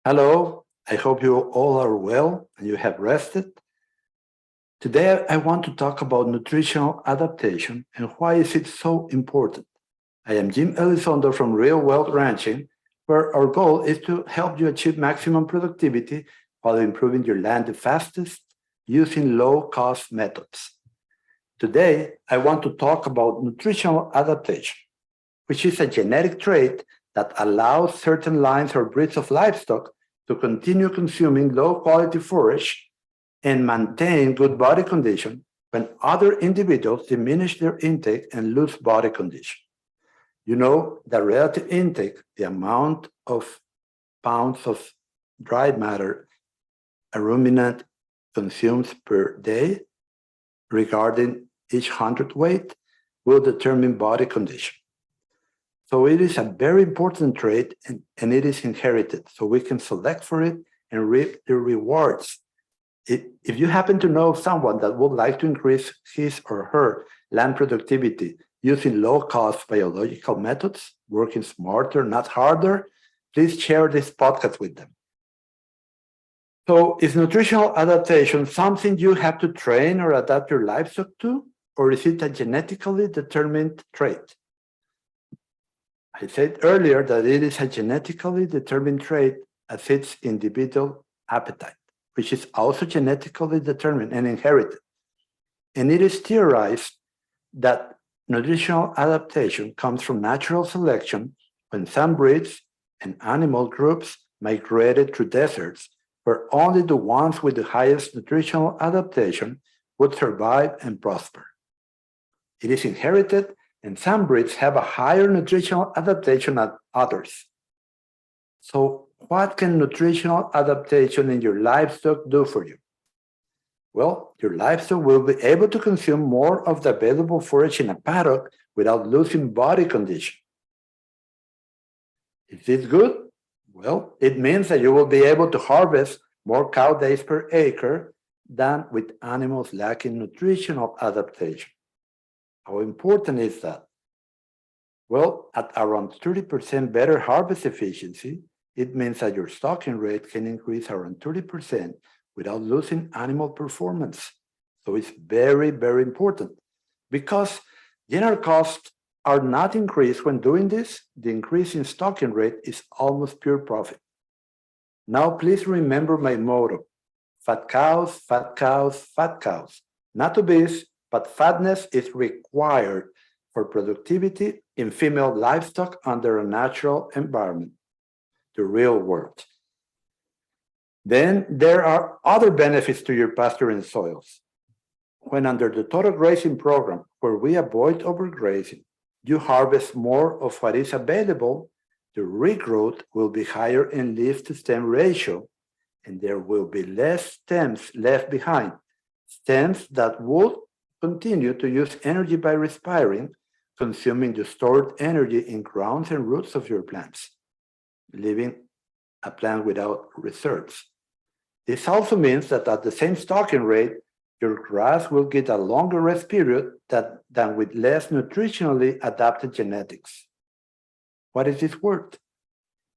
Hello, I hope you all are well and you have rested. Today I want to talk about nutritional adaptation and why is it so important. I am Jim Elizondo from Real Wealth Ranching, where our goal is to help you achieve maximum productivity while improving your land the fastest using low-cost methods. Today, I want to talk about nutritional adaptation, which is a genetic trait that allows certain lines or breeds of livestock to continue consuming low quality forage and maintain good body condition when other individuals diminish their intake and lose body condition. You know, the relative intake, the amount of pounds of dry matter a ruminant consumes per day regarding each hundredweight, will determine body condition. So it is a very important trait and it is inherited. So we can select for it and reap the rewards. If you happen to know someone that would like to increase his or her land productivity using low-cost biological methods, working smarter, not harder, please share this podcast with them. So is nutritional adaptation something you have to train or adapt your livestock to, or is it a genetically determined trait? I said earlier that it is a genetically determined trait as its individual appetite, which is also genetically determined and inherited. And it is theorized that nutritional adaptation comes from natural selection when some breeds and animal groups migrated through deserts where only the ones with the highest nutritional adaptation would survive and prosper. It is inherited, and some breeds have a higher nutritional adaptation than others. So what can nutritional adaptation in your livestock do for you? Well, your livestock will be able to consume more of the available forage in a paddock without losing body condition. Is this good? Well, it means that you will be able to harvest more cow days per acre than with animals lacking nutritional adaptation. How important is that? Well, at around 30% better harvest efficiency, it means that your stocking rate can increase around 30% without losing animal performance. So it's very, very important because general costs are not increased when doing this. The increase in stocking rate is almost pure profit. Now, please remember my motto: fat cows, fat cows, fat cows. Not obese, but fatness is required for productivity in female livestock under a natural environment, the real world. Then there are other benefits to your pasturing soils. When under the total grazing program, where we avoid overgrazing, you harvest more of what is available, the regrowth will be higher in leaf to stem ratio, and there will be less stems left behind, stems that will continue to use energy by respiring, consuming the stored energy in grounds and roots of your plants, leaving a plant without reserves. This also means that at the same stocking rate, your grass will get a longer rest period than with less nutritionally adapted genetics. What is this worth?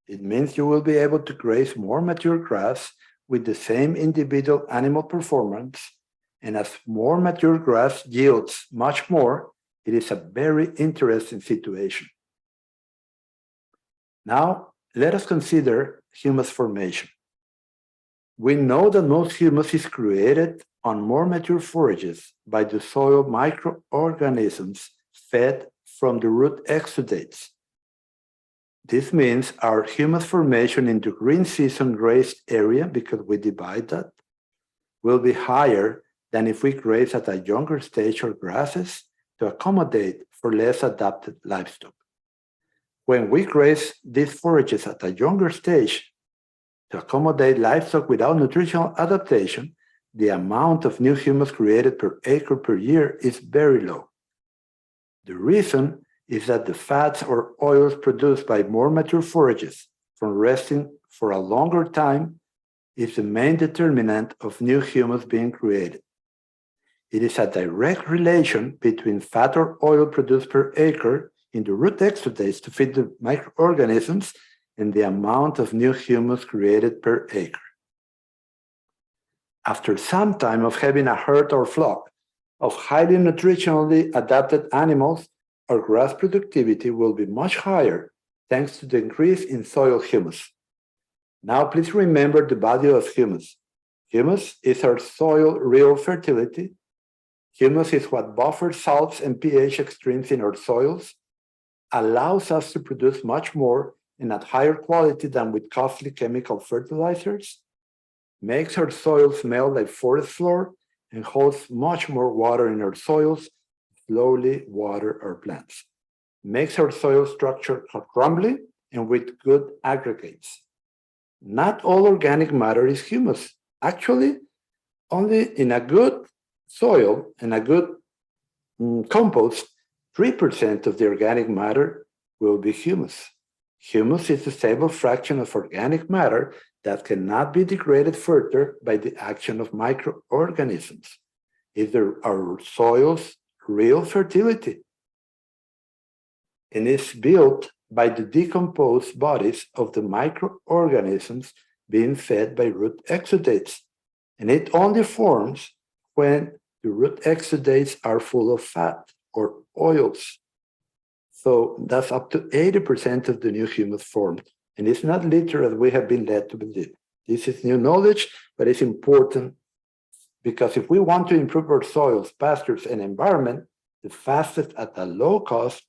It means you will be able to graze more mature grass with the same individual animal performance, and as more mature grass yields much more, it is a very interesting situation. Now, let us consider humus formation. We know that most humus is created on more mature forages by the soil microorganisms fed from the root exudates. This means our humus formation in the green season grazed area, because we divide that, will be higher than if we graze at a younger stage or grasses to accommodate for less adapted livestock. When we graze these forages at a younger stage to accommodate livestock without nutritional adaptation, the amount of new humus created per acre per year is very low. The reason is that the fats or oils produced by more mature forages from resting for a longer time is the main determinant of new humus being created. It is a direct relation between fat or oil produced per acre in the root exudates to feed the microorganisms in the amount of new humus created per acre. After some time of having a herd or flock of highly nutritionally adapted animals, our grass productivity will be much higher thanks to the increase in soil humus. Now, please remember the value of humus. Humus is our soil real fertility. Humus is what buffers salts and pH extremes in our soils, allows us to produce much more and at higher quality than with costly chemical fertilizers, makes our soil smell like forest floor, and holds much more water in our soils, slowly water our plants. Makes our soil structure crumbly and with good aggregates. Not all organic matter is humus. Actually, only in a good soil and a good compost, 3% of the organic matter will be humus. Humus is a stable fraction of organic matter that cannot be degraded further by the action of microorganisms. It's our soil's real fertility, and is built by the decomposed bodies of the microorganisms being fed by root exudates, and it only forms when the root exudates are full of fat or oils. So that's up to 80% of the new humus formed. And it's not literal as we have been led to believe. This is new knowledge, but it's important because if we want to improve our soils, pastures, and environment, the fastest at a low cost,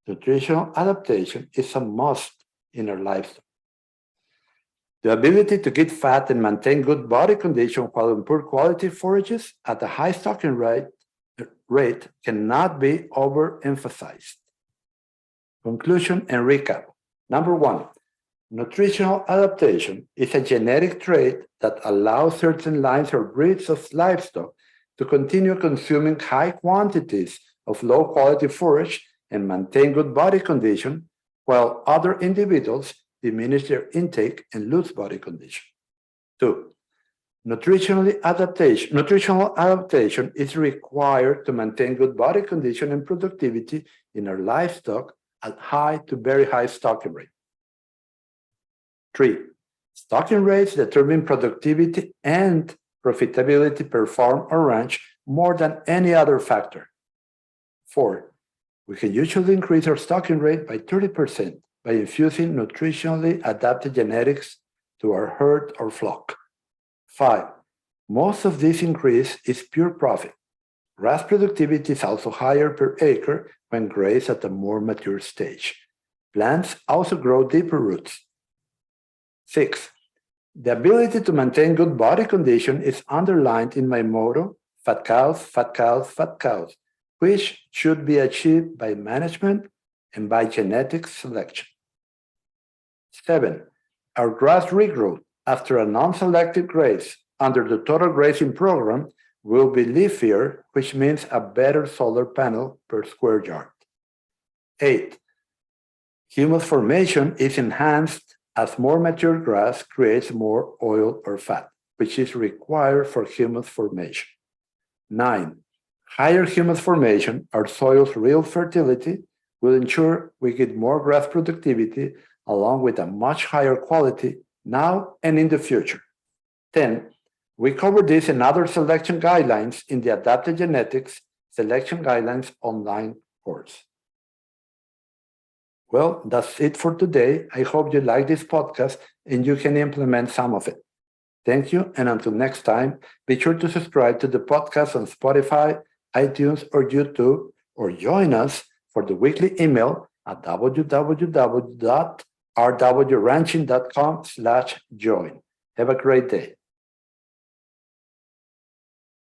nutritional adaptation is a must in our lifestyle. The ability to get fat and maintain good body condition while in poor quality forages at a high stocking rate cannot be overemphasized. Conclusion and recap. Number one, nutritional adaptation is a genetic trait that allows certain lines or breeds of livestock to continue consuming high quantities of low-quality forage and maintain good body condition, while other individuals diminish their intake and lose body condition. Two, nutritional adaptation is required to maintain good body condition and productivity in our livestock at high to very high stocking rate. Three, stocking rates determine productivity and profitability per farm or ranch more than any other factor. Four, we can usually increase our stocking rate by 30% by infusing nutritionally adapted genetics to our herd or flock. Five, most of this increase is pure profit. Grass productivity is also higher per acre when grazed at a more mature stage. Plants also grow deeper roots. 6, the ability to maintain good body condition is underlined in my motto, fat cows, fat cows, fat cows, which should be achieved by management and by genetic selection. 7, our grass regrowth after a non-selective graze under the total grazing program will be leafier, which means a better solar panel per square yard. 8, humus formation is enhanced as more mature grass creates more oil or fat, which is required for humus formation. 9, higher humus formation, our soil's real fertility, will ensure we get more grass productivity along with a much higher quality now and in the future. 10, we cover this and other selection guidelines in the Adapted Genetics Selection Guidelines online course. Well, that's it for today. I hope you like this podcast and you can implement some of it. Thank you, and until next time, be sure to subscribe to the podcast on Spotify, iTunes, or YouTube, or join us for the weekly email at www.rwranching.com/join. Have a great day.